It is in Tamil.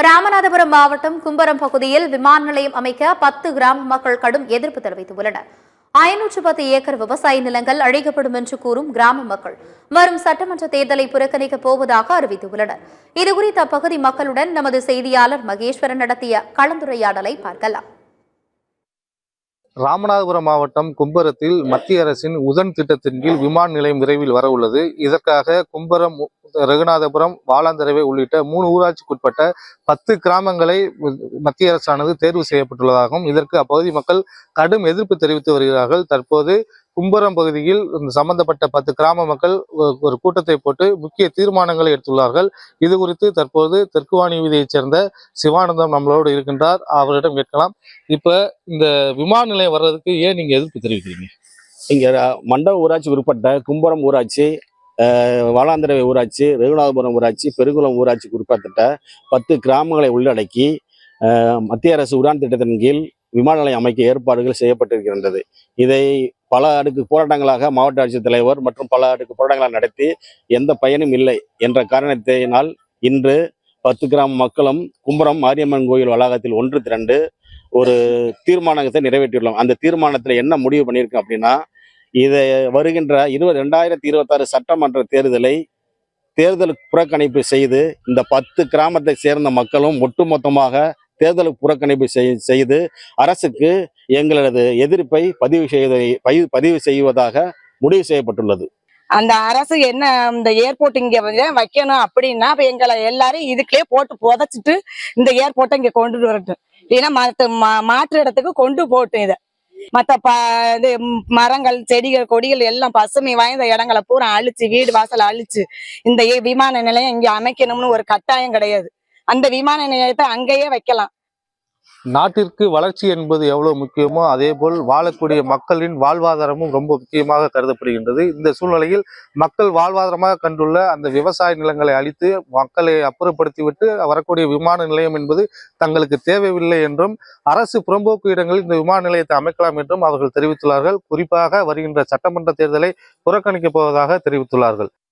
ராமநாதபுரம் மாவட்டம் கும்பரம் பகுதியில் விமான நிலையம் அமைக்க 10 கிராம மக்கள் கடும் எதிர்ப்பு தெரிவித்துள்ளனர். 510 ஏக்கர் விவசாய நிலங்கள் அழிக்கப்படும் என்று கூறும் கிராம மக்கள் வரும் சட்டமன்ற தேர்தலை புறக்கணிக்கப் போவதாக அறிவித்துள்ளனர். இதுகுறித்து அப்பகுதி மக்களுடன் நமது செய்தியாளர் மகேஸ்வரன் நடத்திய கலந்துரையாடலை பார்க்கலாம். ராமநாதபுரம் மாவட்டம் கும்பரத்தில் மத்திய அரசின் உதன் திட்டத்தின் கீழ் விமான நிலையம் விரைவில் வர உள்ளது. இதற்காக கும்பரம், ரகுநாதபுரம், வாலாந்தரவை உள்ளிட்ட 3 ஊராட்சிக்குட்பட்ட 10 கிராமங்களை மத்திய அரசானது தேர்வு செய்யப்பட்டுள்ளதாகவும் இதற்கு அப்பகுதி மக்கள் கடும் எதிர்ப்பு தெரிவித்து வருகிறார்கள். தற்போது கும்பரம் பகுதியில் சம்பந்தப்பட்ட 10 கிராம மக்கள் ஒரு கூட்டத்தை போட்டு முக்கிய தீர்மானங்களை எடுத்துள்ளார்கள். இது குறித்து தற்போது தெற்குவாணி வீதியைச் சேர்ந்த சிவானந்தம் நம்மளோடு இருக்கின்றார். அவரிடம் கேட்கலாம். இப்ப இந்த விமான நிலையம் வர்றதுக்கு ஏன் நீங்க எதிர்ப்பு தெரிவிக்கிறீங்க? இங்க மண்டப ஊராட்சி உட்பட்ட கும்பரம் ஊராட்சி, வாலாந்தரவை ஊராட்சி, ரகுநாதபுரம் ஊராட்சி, பெருங்குளம் ஊராட்சிக்கு உட்பட்ட 10 கிராமங்களை உள்ளடக்கி மத்திய அரசு உடான் திட்டத்தின் கீழ் விமான நிலையம் அமைக்க ஏற்பாடுகள் செய்யப்பட்டிருக்கின்றது. இதை பல அடுக்கு போராட்டங்களாக மாவட்ட ஆட்சித்தலைவர் மற்றும் பல அடுக்கு போராட்டங்களாக நடத்தி எந்த பயனும் இல்லை என்ற காரணத்தினால் இன்று 10 கிராம மக்களும் கும்பரம் மாரியம்மன் கோயில் வளாகத்தில் ஒன்று திரண்டு ஒரு தீர்மானத்தை நிறைவேற்றியுள்ளோம். அந்த தீர்மானத்தில் என்ன முடிவு பண்ணியிருக்கோம் அப்படின்னா, இதை வருகின்ற 2026 சட்டமன்ற தேர்தல் புறக்கணிப்பு செய்து இந்த 10 கிராமத்தை சேர்ந்த மக்களும் ஒட்டுமொத்தமாக தேர்தல் புறக்கணிப்பு செய்து அரசுக்கு எங்களது எதிர்ப்பை பதிவு செய்வதாக முடிவு செய்யப்பட்டுள்ளது. அந்த அரசு என்ன இந்த ஏர்போர்ட் இங்க வைக்கணும் அப்படின்னா எங்களை எல்லாரும் இதுக்குள்ளே போட்டு புதைச்சிட்டு இந்த ஏர்போர்ட்டை இங்க கொண்டு வரட்டும். இல்லைன்னா மாற்று இடத்துக்கு கொண்டு போட்டும். இதை இது மரங்கள், செடிகள், கொடிகள் எல்லாம் பசுமை வாய்ந்த இடங்களை பூரா அழிச்சு, வீடு வாசல் அழிச்சு இந்த விமான நிலையம் இங்க அமைக்கணும்னு ஒரு கட்டாயம் கிடையாது. அந்த விமான நிலையத்தை அங்கேயே வைக்கலாம். நாட்டிற்கு வளர்ச்சி என்பது எவ்வளவு முக்கியமோ அதே போல் வாழக்கூடிய மக்களின் வாழ்வாதாரமும் ரொம்ப முக்கியமாக கருதப்படுகின்றது. இந்த சூழ்நிலையில் மக்கள் வாழ்வாதாரமாக கண்டுள்ள அந்த விவசாய நிலங்களை அழித்து மக்களை அப்புறப்படுத்திவிட்டு வரக்கூடிய விமான நிலையம் என்பது தங்களுக்கு தேவையில்லை என்றும் அரசு புறம்போக்கு இடங்களில் இந்த விமான நிலையத்தை அமைக்கலாம் என்றும் அவர்கள் தெரிவித்துள்ளார்கள். குறிப்பாக வருகின்ற சட்டமன்ற தேர்தலை புறக்கணிக்கப் போவதாக தெரிவித்துள்ளார்கள்.